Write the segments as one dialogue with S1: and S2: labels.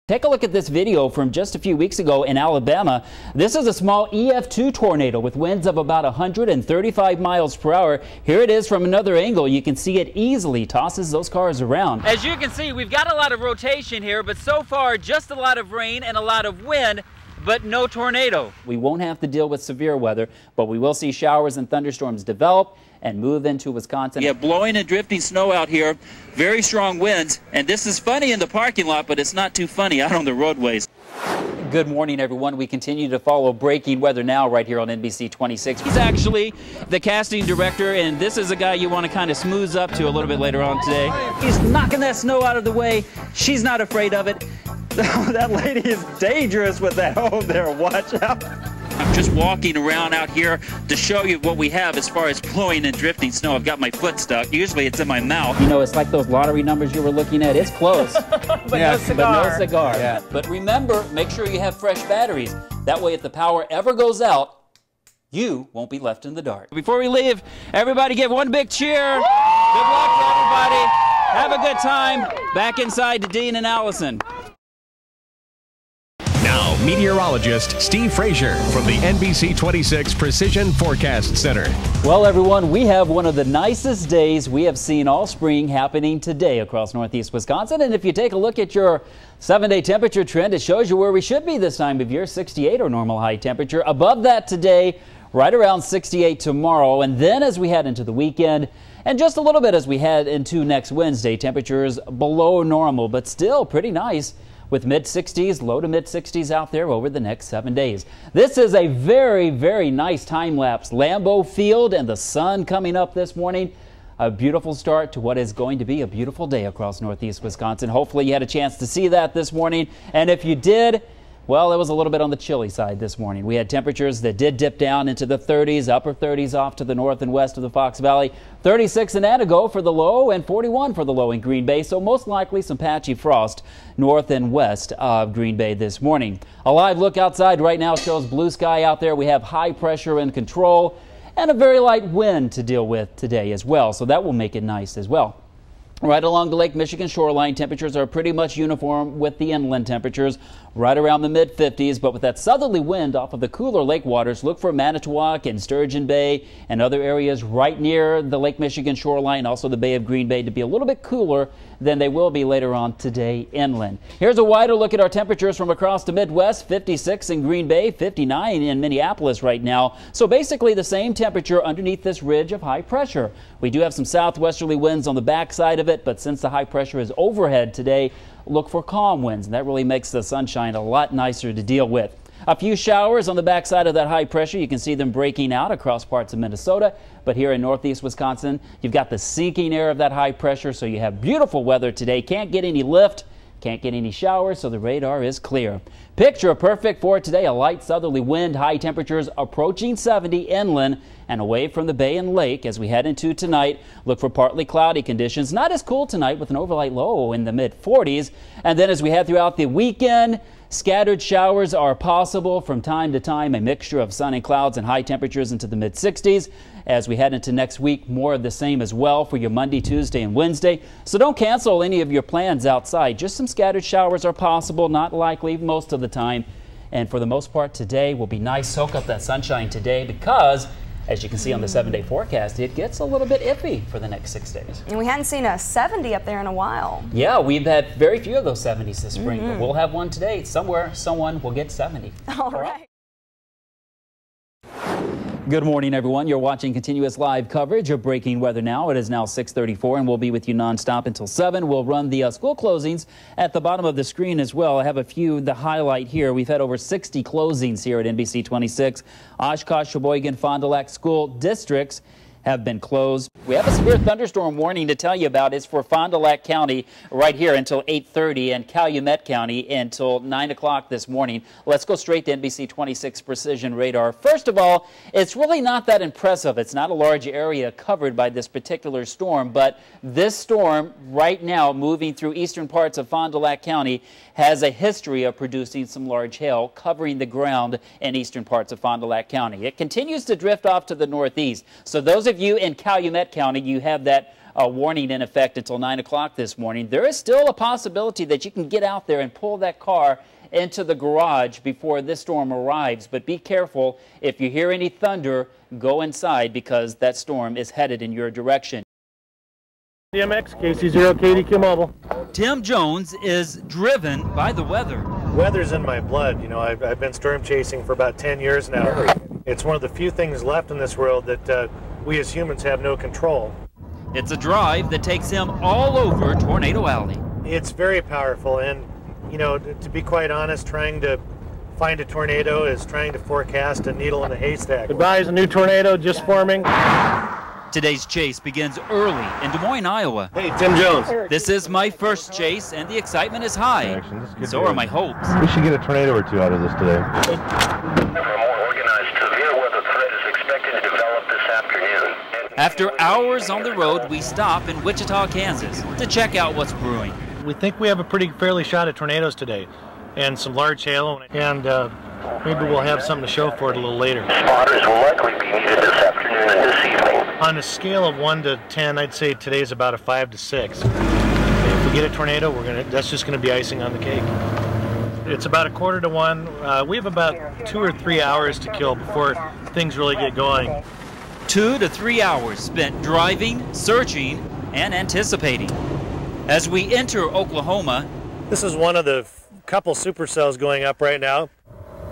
S1: Take a look at this video from just a few weeks ago in Alabama. This is a small EF2 tornado with winds of about 135 miles per hour. Here it is from another angle. You can see it easily tosses those cars around. As you can see, we've got a lot of rotation here, but so far just a lot of rain and a lot of wind, but no tornado. We won't have to deal with severe weather, but we will see showers and thunderstorms develop and move into Wisconsin. Yeah, blowing and drifting snow out here, very strong winds, and this is funny in the parking lot, but it's not too funny out on the roadways. Good morning, everyone. We continue to follow breaking weather now right here on NBC 26. He's actually the casting director, and this is a guy you want to kind of smooth up to a little bit later on today. He's knocking that snow out of the way. She's not afraid of it. That lady is dangerous with that home there. Watch out. I'm just walking around out here to show you what we have as far as blowing and drifting snow. I've got my foot stuck. Usually it's in my mouth. You know, it's like those lottery numbers you were looking at. It's close.
S2: But no cigar.
S1: But no cigar. Yeah. But remember, make sure you have fresh batteries. That way, if the power ever goes out, you won't be left in the dark. Before we leave, everybody give one big cheer. Good luck to everybody. Have a good time. Back inside to Dean and Allison.
S3: Now, meteorologist Steve Frazier from the NBC 26 Precision Forecast Center.
S1: Well, everyone, we have one of the nicest days we have seen all spring happening today across northeast Wisconsin. And if you take a look at your 7-day temperature trend, it shows you where we should be this time of year, 68 or normal high temperature. Above that today, right around 68 tomorrow. And then as we head into the weekend, and just a little bit as we head into next Wednesday, temperatures below normal, but still pretty nice, with mid-60s, low to mid-60s out there over the next 7 days. This is a very, very nice time-lapse Lambeau Field and the sun coming up this morning. A beautiful start to what is going to be a beautiful day across northeast Wisconsin. Hopefully you had a chance to see that this morning, and if you did, well, it was a little bit on the chilly side this morning. We had temperatures that did dip down into the 30s, upper 30s off to the north and west of the Fox Valley. 36 in Antigo for the low and 41 for the low in Green Bay. So most likely some patchy frost north and west of Green Bay this morning. A live look outside right now shows blue sky out there. We have high pressure in control and a very light wind to deal with today as well. So that will make it nice as well. Right along the Lake Michigan shoreline, temperatures are pretty much uniform with the inland temperatures, right around the mid-50s. But with that southerly wind off of the cooler lake waters, look for Manitowoc and Sturgeon Bay and other areas right near the Lake Michigan shoreline, also the Bay of Green Bay, to be a little bit cooler than they will be later on today inland. Here's a wider look at our temperatures from across the Midwest. 56 in Green Bay, 59 in Minneapolis right now. So basically the same temperature underneath this ridge of high pressure. We do have some southwesterly winds on the backside of it, but since the high pressure is overhead today, look for calm winds, and that really makes the sunshine a lot nicer to deal with. A few showers on the backside of that high pressure. You can see them breaking out across parts of Minnesota, but here in northeast Wisconsin, you've got the sinking air of that high pressure, so you have beautiful weather today. Can't get any lift, can't get any showers, so the radar is clear. Picture perfect for today, a light southerly wind, high temperatures approaching 70 inland and away from the bay and lake. As we head into tonight, look for partly cloudy conditions. Not as cool tonight with an overnight low in the mid-40s. And then as we head throughout the weekend, scattered showers are possible from time to time, a mixture of sun and clouds and high temperatures into the mid-60s. As we head into next week, more of the same as well for your Monday, Tuesday, and Wednesday. So don't cancel any of your plans outside. Just some scattered showers are possible, not likely most of the time. And for the most part today will be nice. Soak up that sunshine today because, as you can see on the 7-day forecast, it gets a little bit iffy for the next 6 days.
S2: And we hadn't seen a 70 up there in a while.
S1: Yeah, we've had very few of those 70s this spring, but we'll have one today. Somewhere, someone will get 70.
S2: All right.
S1: Good morning, everyone. You're watching continuous live coverage of breaking weather now. It is now 6:34, and we'll be with you nonstop until 7. We'll run the school closings at the bottom of the screen as well. I have a few, the highlight here. We've had over 60 closings here at NBC 26. Oshkosh, Sheboygan, Fond du Lac school districts have been closed. We have a severe thunderstorm warning to tell you about. It's for Fond du Lac County right here until 8:30 and Calumet County until 9 o'clock this morning. Let's go straight to NBC 26 Precision Radar. First of all, it's really not that impressive. It's not a large area covered by this particular storm, but this storm right now moving through eastern parts of Fond du Lac County has a history of producing some large hail covering the ground in eastern parts of Fond du Lac County. It continues to drift off to the northeast. So those of you in Calumet County, you have that warning in effect until 9 o'clock this morning. There is still a possibility that you can get out there and pull that car into the garage before this storm arrives. But be careful. If you hear any thunder, go inside because that storm is headed in your direction.
S4: DMX, KC0KDQ Mobile.
S1: Tim Jones is driven by the weather.
S4: Weather's in my blood. You know, I've been storm chasing for about 10 years now. It's one of the few things left in this world that we as humans have no control.
S1: It's a drive that takes him all over Tornado Alley.
S4: It's very powerful, and you know, to be quite honest, trying to find a tornado is trying to forecast a needle in a haystack. Goodbye, is a new tornado just forming.
S1: Today's chase begins early in Des Moines, Iowa.
S4: Hey, Tim Jones.
S1: This is my first chase, and the excitement is high. So are my hopes.
S5: We should get a tornado or two out of this today.
S6: A more organized severe weather threat is expected to develop this afternoon.
S1: After hours on the road, we stop in Wichita, Kansas to check out what's brewing.
S4: We think we have a fairly shot at tornadoes today, and some large hail, and maybe we'll have something to show for it a little later.
S6: Spotters will likely be needed this afternoon and this evening.
S4: On a scale of 1 to 10, I'd say today's about a 5 to 6. If we get a tornado, that's just going to be icing on the cake. It's about 1/4 to 1. We have about 2 or 3 hours to kill before things really get going.
S1: 2 to 3 hours spent driving, searching, and anticipating. As we enter Oklahoma,
S4: this is one of the couple supercells going up right now.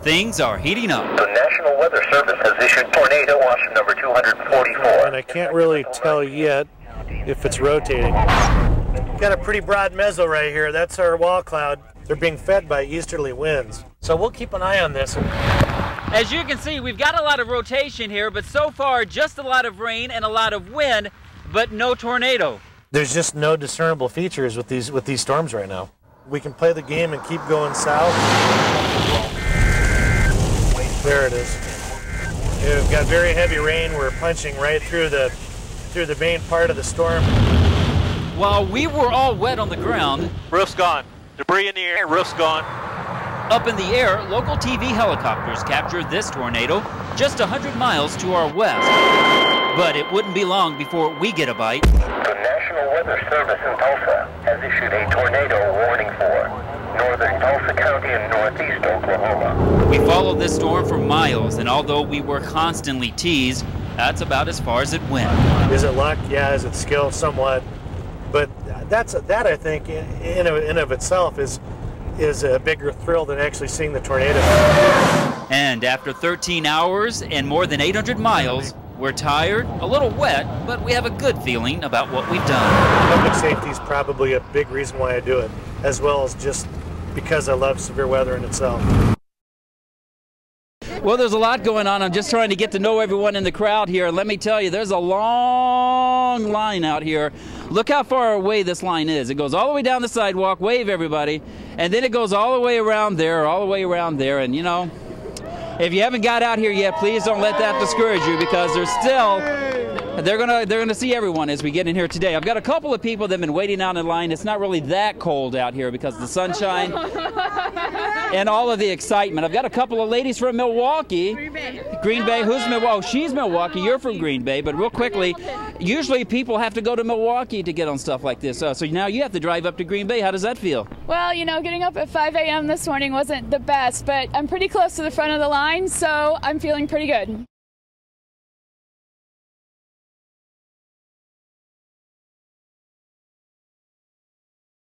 S1: Things are heating up.
S6: The National Weather Service has issued tornado watch number 244.
S4: And I can't really tell yet if it's rotating. Got a pretty broad mezzo right here. That's our wall cloud. They're being fed by easterly winds. So we'll keep an eye on this.
S1: As you can see, we've got a lot of rotation here, but so far just a lot of rain and a lot of wind, but no tornado.
S4: There's just no discernible features with these storms right now. We can play the game and keep going south. There it is. We've got very heavy rain. We're punching right through the main part of the storm.
S1: While we were all wet on the ground,
S4: roof's gone. Debris in the air. Roof's gone.
S1: Up in the air, local TV helicopters captured this tornado just 100 miles to our west. But it wouldn't be long before we get a bite.
S6: The National Weather Service in Tulsa has issued a tornado warning for northern Tulsa County and northeast Oklahoma.
S1: We followed this storm for miles, and although we were constantly teased, that's about as far as it went.
S4: Is it luck? Yeah. Is it skill? Somewhat. But that I think in of itself is a bigger thrill than actually seeing the tornado.
S1: And after 13 hours and more than 800 miles, we're tired, a little wet, but we have a good feeling about what we've done.
S4: Public safety is probably a big reason why I do it, as well as just because I love severe weather in itself.
S1: Well, there's a lot going on. I'm just trying to get to know everyone in the crowd here. Let me tell you, there's a long line out here. Look how far away this line is. It goes all the way down the sidewalk, wave everybody, and then it goes all the way around there, and you know, if you haven't got out here yet, please don't let that discourage you, because they're gonna see everyone as we get in here today. I've got a couple of people that have been waiting out in line. It's not really that cold out here because of the sunshine and all of the excitement. I've got a couple of ladies from Milwaukee. Green Bay. Who's Milwaukee? Oh, she's Milwaukee. You're from Green Bay. But real quickly, usually people have to go to Milwaukee to get on stuff like this. So now you have to drive up to Green Bay. How does that feel?
S7: Well, you know, getting up at 5 a.m. this morning wasn't the best, but I'm pretty close to the front of the line, so I'm feeling pretty good.